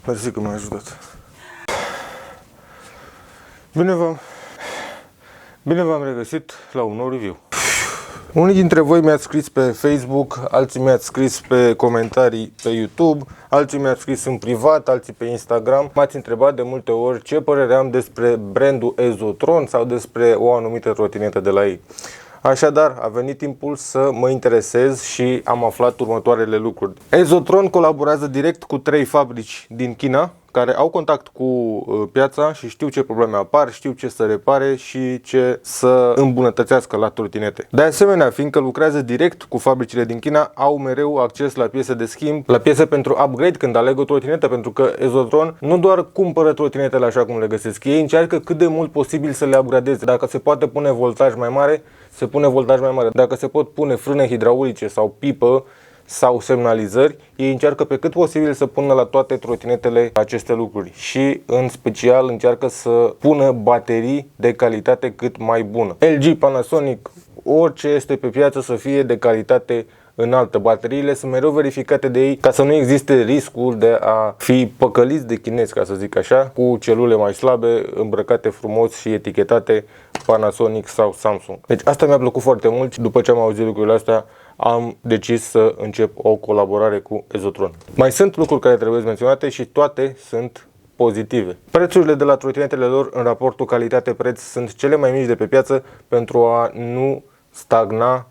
Mersi că m-ai ajutat. Bine v-am regăsit la un nou review. Unii dintre voi mi-ați scris pe Facebook, alții mi-ați scris pe comentarii pe YouTube, alții mi-ați scris în privat, alții pe Instagram. M-ați întrebat de multe ori ce părere am despre brandul Ezotron sau despre o anumită trotinetă de la ei. Așadar, a venit timpul să mă interesez și am aflat următoarele lucruri. Ezotron colaborează direct cu 3 fabrici din China care au contact cu piața și știu ce probleme apar, știu ce să repare și ce să îmbunătățească la trotinete. De asemenea, fiindcă lucrează direct cu fabricile din China, au mereu acces la piese de schimb, la piese pentru upgrade când aleg o trotinetă, pentru că Ezotron nu doar cumpără trotinetele așa cum le găsesc ei, încearcă cât de mult posibil să le upgradeze. Dacă se poate pune voltaj mai mare, se pune voltaj mai mare. Dacă se pot pune frâne hidraulice sau pipă sau semnalizări, ei încearcă pe cât posibil să pună la toate trotinetele aceste lucruri și în special încearcă să pună baterii de calitate cât mai bună. LG, Panasonic, orice este pe piață să fie de calitate înaltă. Bateriile sunt mereu verificate de ei ca să nu existe riscul de a fi păcăliți de chinezi, ca să zic așa, cu celule mai slabe, îmbrăcate frumos și etichetate Panasonic sau Samsung. Deci asta mi-a plăcut foarte mult și după ce am auzit lucrurile astea am decis să încep o colaborare cu Ezotron. Mai sunt lucruri care trebuie menționate și toate sunt pozitive. Prețurile de la trotinetele lor în raportul calitate-preț sunt cele mai mici de pe piață pentru a nu stagna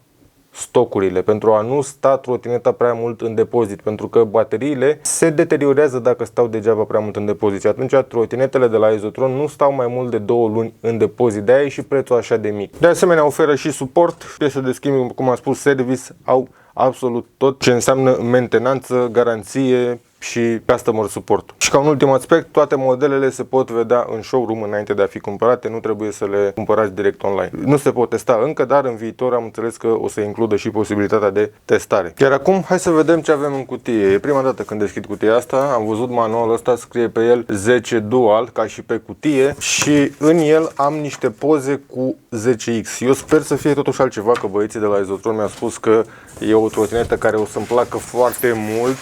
stocurile, pentru a nu sta trotineta prea mult în depozit, pentru că bateriile se deteriorează dacă stau degeaba prea mult în depozit și atunci trotinetele de la Ezotron nu stau mai mult de 2 luni în depozit, de aia e și prețul așa de mic. De asemenea oferă și suport, piese de schimb, cum am spus, service, au absolut tot ce înseamnă mentenanță, garanție și customer support. Și ca un ultim aspect, toate modelele se pot vedea în showroom înainte de a fi cumpărate, nu trebuie să le cumpărați direct online. Nu se pot testa încă, dar în viitor am înțeles că o să includă și posibilitatea de testare. Iar acum, hai să vedem ce avem în cutie. E prima dată când deschid cutia asta, am văzut manualul ăsta, scrie pe el 10 Dual, ca și pe cutie, și în el am niște poze cu 10X. Eu sper să fie totuși altceva, că băieții de la Ezotron mi-au spus că e o trotinetă care o să-mi placă foarte mult,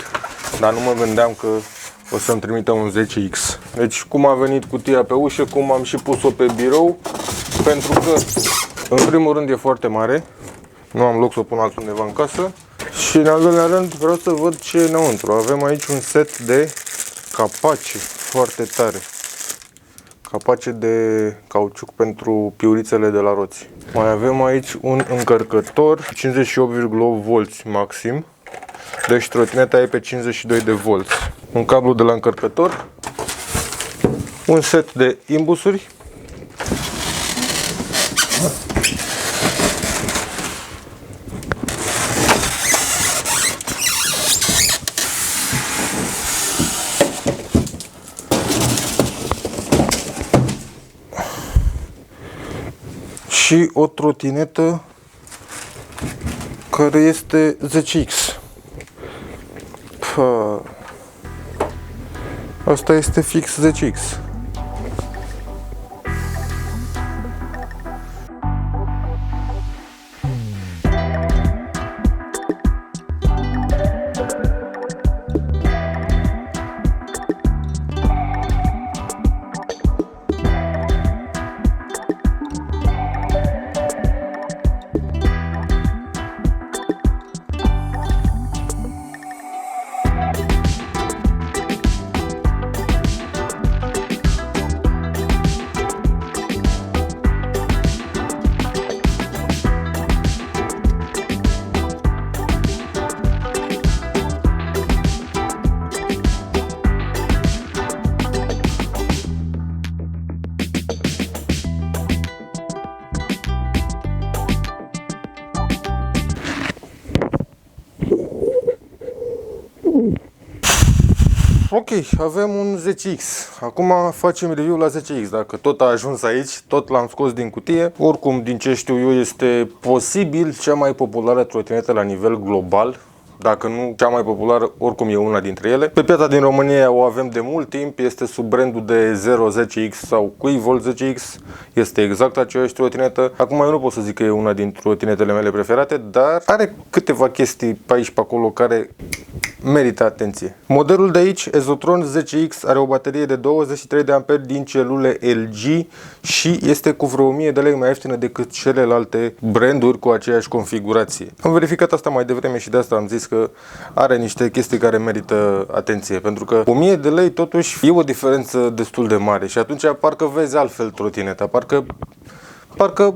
dar nu mă gândeam că o să-mi trimită un 10X. Deci cum a venit cutia pe ușă, cum am și pus-o pe birou, pentru că în primul rând e foarte mare, nu am loc să o pun altundeva în casă, și în al doilea rând vreau să văd ce e înăuntru. Avem aici un set de capace foarte tare. Capace de cauciuc pentru piurițele de la roți. Mai avem aici un încărcător 58,8 V maxim. Deci trotineta e pe 52 de volți. Un cablu de la încărcător, un set de imbusuri, și o trotinetă care este 10X. Asta este fix 10X. Ok, avem un 10X. Acum facem review la 10X. Dacă tot a ajuns aici, tot l-am scos din cutie. Oricum, din ce știu eu, este posibil cea mai populară trotinetă la nivel global dacă nu cea mai populară, oricum e una dintre ele. Pe piața din România o avem de mult timp, este sub brandul de 010X sau Quivolt 10X, este exact aceeași trotinetă. Acum eu nu pot să zic că e una din trotinetele mele preferate, dar are câteva chestii pe aici pe acolo care merită atenție. Modelul de aici, Ezotron 10X, are o baterie de 23 de amperi din celule LG și este cu vreo 1000 de lei mai ieftină decât celelalte branduri cu aceeași configurație. Am verificat asta mai devreme și de asta am zis că are niște chestii care merită atenție, pentru că 1000 de lei totuși e o diferență destul de mare și atunci parcă vezi altfel trotineta, parcă,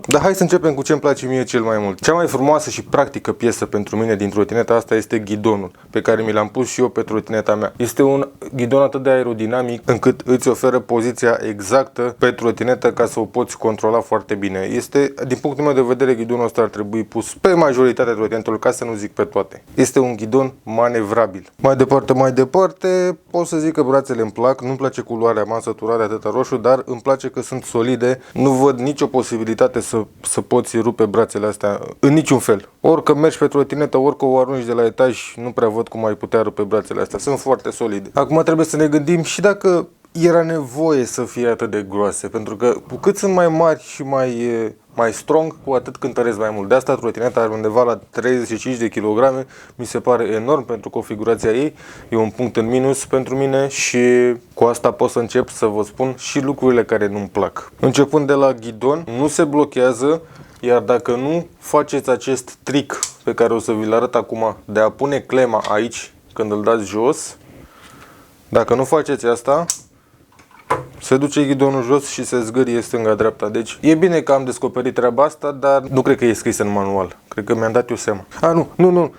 dar hai să începem cu ce îmi place mie cel mai mult. Cea mai frumoasă și practică piesă pentru mine din trotineta asta este ghidonul, pe care mi l-am pus și eu pe trotineta mea. Este un ghidon atât de aerodinamic încât îți oferă poziția exactă pe trotinetă ca să o poți controla foarte bine. Este, din punctul meu de vedere, ghidonul ăsta ar trebui pus pe majoritatea trotinetelor, ca să nu zic pe toate. Este un ghidon manevrabil. Mai departe, pot să zic că brațele îmi plac, nu-mi place culoarea, m-am săturat de atâta roșu, dar îmi place că sunt solide, nu văd nicio posibilitate să poți rupe brațele astea în niciun fel. Orică mergi pe trotinetă, orică o arunci de la etaj, nu prea văd cum ai putea rupe brațele astea. Sunt foarte solide. Acum trebuie să ne gândim și dacă era nevoie să fie atât de groase, pentru că cu cât sunt mai mari și mai strong, cu atât cântăresc mai mult. De asta trotineta are undeva la 35 de kilograme, mi se pare enorm pentru configurația ei, e un punct în minus pentru mine și cu asta pot să încep să vă spun și lucrurile care nu-mi plac. Începând de la ghidon, nu se blochează, iar dacă nu faceți acest trick pe care o să vi-l arăt acum, de a pune clema aici când îl dați jos, dacă nu faceți asta, se duce ghidonul jos și se zgârie stânga-dreapta. Deci e bine că am descoperit treaba asta, dar nu cred că e scris în manual. Cred că mi-am dat eu seama. Nu.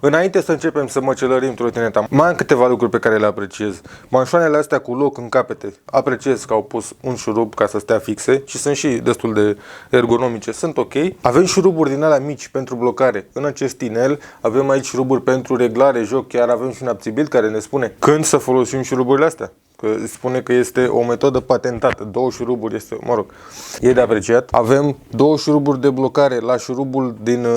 Înainte să începem să măcelărim trotineta, mai am câteva lucruri pe care le apreciez. Manșoanele astea cu loc în capete, apreciez că au pus un șurub ca să stea fixe și sunt și destul de ergonomice. Sunt ok. Avem șuruburi din alea mici pentru blocare. În acest inel avem aici șuruburi pentru reglare, joc, chiar avem și un abțibil care ne spune când să folosim șuruburile astea. Că spune că este o metodă patentată. 2 șuruburi este, e de apreciat. Avem 2 șuruburi de blocare la șurubul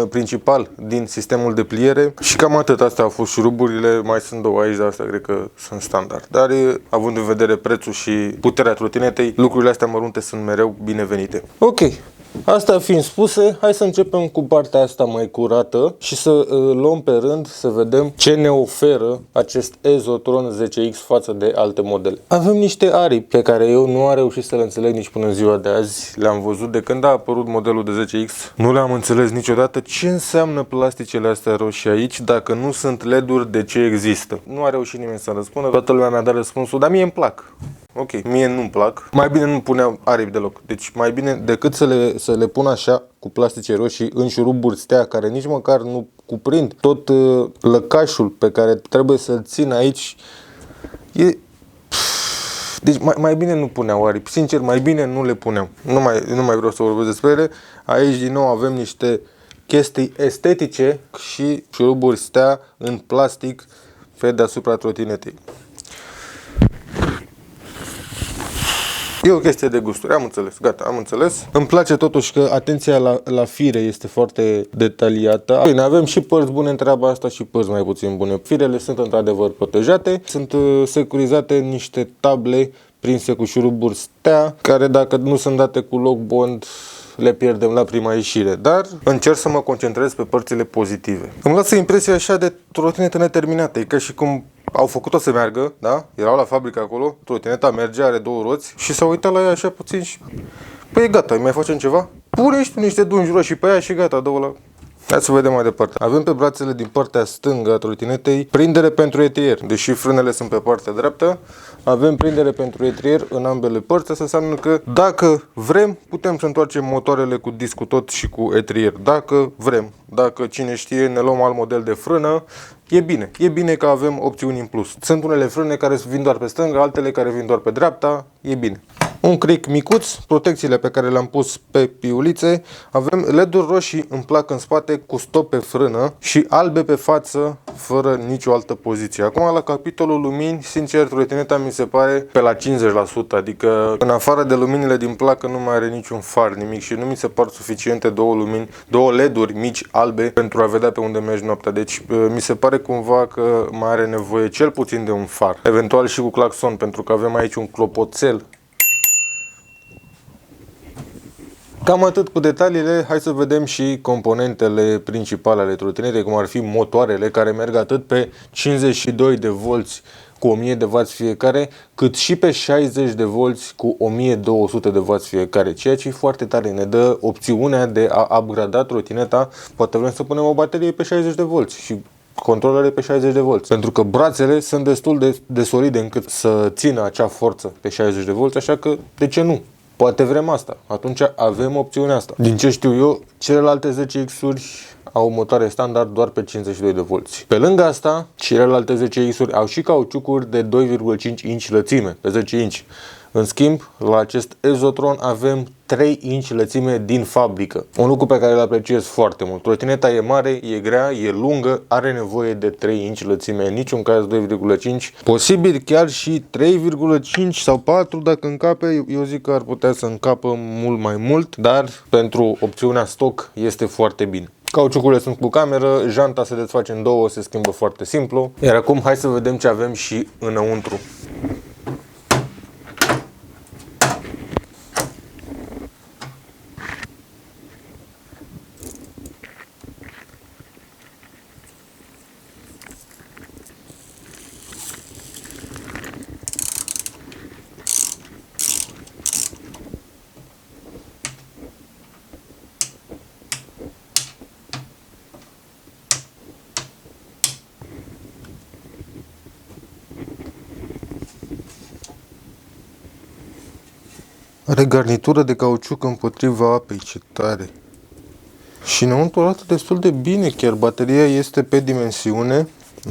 principal din sistemul de pliere și cam atât. Astea au fost șuruburile, mai sunt 2 aici, dar astea cred că sunt standard. Dar având în vedere prețul și puterea trotinetei, lucrurile astea mărunte sunt mereu binevenite. Ok. Asta fiind spuse, hai să începem cu partea asta mai curată și să luăm pe rând să vedem ce ne oferă acest Ezotron 10X față de alte modele. Avem niște aripi pe care eu nu am reușit să le înțeleg nici până în ziua de azi. Le-am văzut de când a apărut modelul de 10X. Nu le-am înțeles niciodată ce înseamnă plasticele astea roșii aici dacă nu sunt LED-uri de ce există. Nu a reușit nimeni să răspundă, toată lumea mi-a dat răspunsul, dar mie îmi plac. Ok, mie nu-mi plac. Mai bine nu puneau aripi deloc. Deci mai bine decât să le pun așa cu plastice roșii în șuruburi stea care nici măcar nu cuprind tot lăcașul pe care trebuie să-l țin aici. Deci mai bine nu puneau aripi. Sincer, mai bine nu le puneau. Nu mai vreau să vorbesc despre ele. Aici din nou avem niște chestii estetice și șuruburi stea în plastic pe deasupra trotinetei. E o chestie de gusturi, am înțeles, gata, am înțeles. Îmi place totuși că atenția la fire este foarte detaliată. Bine, avem și părți bune în treaba asta și părți mai puțin bune. Firele sunt într-adevăr protejate, sunt securizate în niște table prinse cu șuruburi stea, care dacă nu sunt date cu lock bond, le pierdem la prima ieșire, dar încerc să mă concentrez pe părțile pozitive. Îmi lasă impresia așa de trotinetă neterminată, e ca și cum au făcut-o să meargă, da? Erau la fabrică acolo, trotineta merge, are 2 roți și s-au uitat la ea așa puțin și... Păi e gata, îi mai facem ceva? Pune și tu niște dungi roșii pe ea și gata, dă-o la... Hai să vedem mai departe. Avem pe brațele din partea stângă a trotinetei prindere pentru etrier. Deși frânele sunt pe partea dreaptă, avem prindere pentru etrier în ambele părți. Asta înseamnă că dacă vrem, putem să întoarcem motoarele cu discul tot și cu etrier. Dacă vrem. Dacă cine știe, ne luăm alt model de frână, e bine. E bine că avem opțiuni în plus. Sunt unele frâne care vin doar pe stânga, altele care vin doar pe dreapta, e bine. Un cric micuț, protecțiile pe care le-am pus pe piulițe, avem LED-uri roșii în plac în spate cu stop pe frână și albe pe față fără nicio altă poziție. Acum la capitolul lumini, sincer, trotineta mi se pare pe la 50%, adică în afară de luminile din placă nu mai are niciun far, nimic, și nu mi se par suficiente două LED-uri mici albe pentru a vedea pe unde mergi noaptea. Deci mi se pare cumva că mai are nevoie cel puțin de un far, eventual și cu claxon, pentru că avem aici un clopoțel. Cam atât cu detaliile. Hai să vedem și componentele principale ale trotinetei, cum ar fi motoarele, care merg atât pe 52 de volți cu 1000 de W fiecare, cât și pe 60 de volți cu 1200 de W fiecare, ceea ce e foarte tare. Ne dă opțiunea de a upgrada trotineta. Poate vrem să punem o baterie pe 60 de volți și controlere pe 60 de volți, pentru că brațele sunt destul de solide încât să țină acea forță pe 60 de volți, așa că de ce nu? Poate vrem asta, atunci avem opțiunea asta. Din ce știu eu, celelalte 10X-uri au motoare standard doar pe 52 de volți. Pe lângă asta, celelalte 10X-uri au și cauciucuri de 2,5 inch lățime, pe 10 inch. În schimb, la acest Exotron avem 3 inch lățime din fabrică. Un lucru pe care îl apreciez foarte mult. Trotineta e mare, e grea, e lungă, are nevoie de 3 inch lățime, în niciun caz 2,5. Posibil chiar și 3,5 sau 4 dacă încape. Eu zic că ar putea să încapă mult mai mult, dar pentru opțiunea stock este foarte bine. Cauciucurile sunt cu cameră, janta se desface în două, se schimbă foarte simplu. Iar acum hai să vedem ce avem și înăuntru. Are garnitură de cauciuc împotriva apei, ce tare. Și înăuntru arată destul de bine, chiar bateria este pe dimensiune,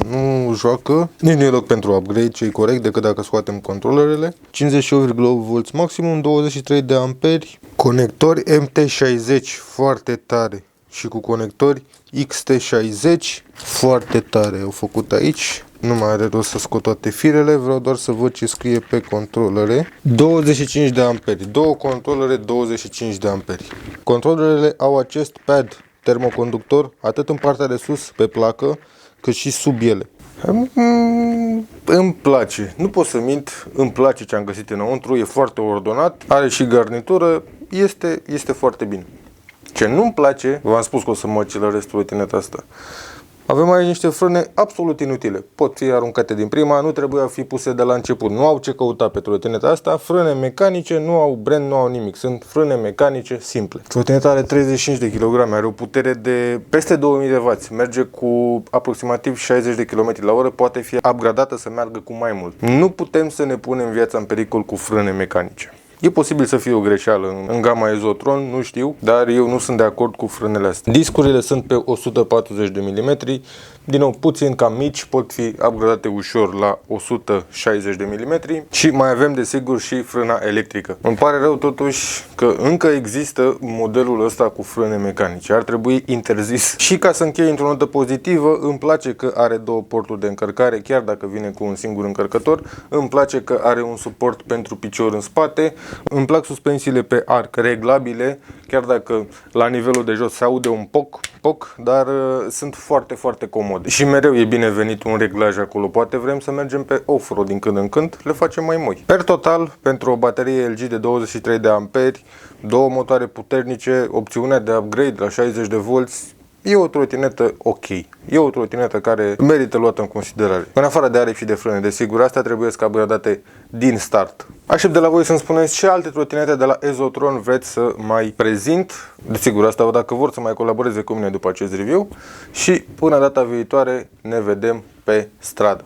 nu joacă, nici nu e loc pentru upgrade, ce e corect decât dacă scoatem controlerele. 58,8 V maximum, 23 de amperi, conectori MT60, foarte tare, și cu conectori XT60, foarte tare au făcut aici. Nu mai are rost să scot toate firele, vreau doar să văd ce scrie pe controlere. 25 de amperi, două controlere 25 de amperi. Controlerele au acest pad termoconductor atât în partea de sus pe placă, cât și sub ele. Îmi place, nu pot să mint, îmi place ce am găsit înăuntru, e foarte ordonat, are și garnitură, este foarte bine. Ce nu-mi place, v-am spus că o să mă accelerez trotineta asta. Avem aici niște frâne absolut inutile. Pot fi aruncate din prima, nu trebuie a fi puse de la început. Nu au ce căuta pe trotineta asta. Frâne mecanice, nu au brand, nu au nimic. Sunt frâne mecanice simple. Trotineta are 35 de kg, are o putere de peste 2000 de W. Merge cu aproximativ 60 de km la oră. Poate fi upgradată să meargă cu mai mult. Nu putem să ne punem viața în pericol cu frâne mecanice. E posibil să fie o greșeală în gama Exotron, nu știu, dar eu nu sunt de acord cu frânele astea. Discurile sunt pe 140 de mm, din nou puțin cam mici, pot fi upgradate ușor la 160 de mm și mai avem desigur și frâna electrică. Îmi pare rău totuși că încă există modelul ăsta cu frâne mecanice, ar trebui interzis. Și ca să închei într-o notă pozitivă, îmi place că are două porturi de încărcare, chiar dacă vine cu un singur încărcător, îmi place că are un suport pentru picior în spate. Îmi plac suspensiile pe arc reglabile, chiar dacă la nivelul de jos se aude un poc, dar sunt foarte comode. Și mereu e binevenit un reglaj acolo. Poate vrem să mergem pe off-road din când în când, le facem mai moi. Per total, pentru o baterie LG de 23 de amperi, două motoare puternice, opțiunea de upgrade la 60 de volți, e o trotinetă ok. E o trotinetă care merită luată în considerare. În afară de aripi și de frâne, desigur, astea trebuie să upgradate din start. Aștept de la voi să-mi spuneți ce alte trotinete de la Exotron vreți să mai prezint. Desigur, asta dacă vor să mai colaboreze cu mine după acest review. Și până data viitoare ne vedem pe stradă.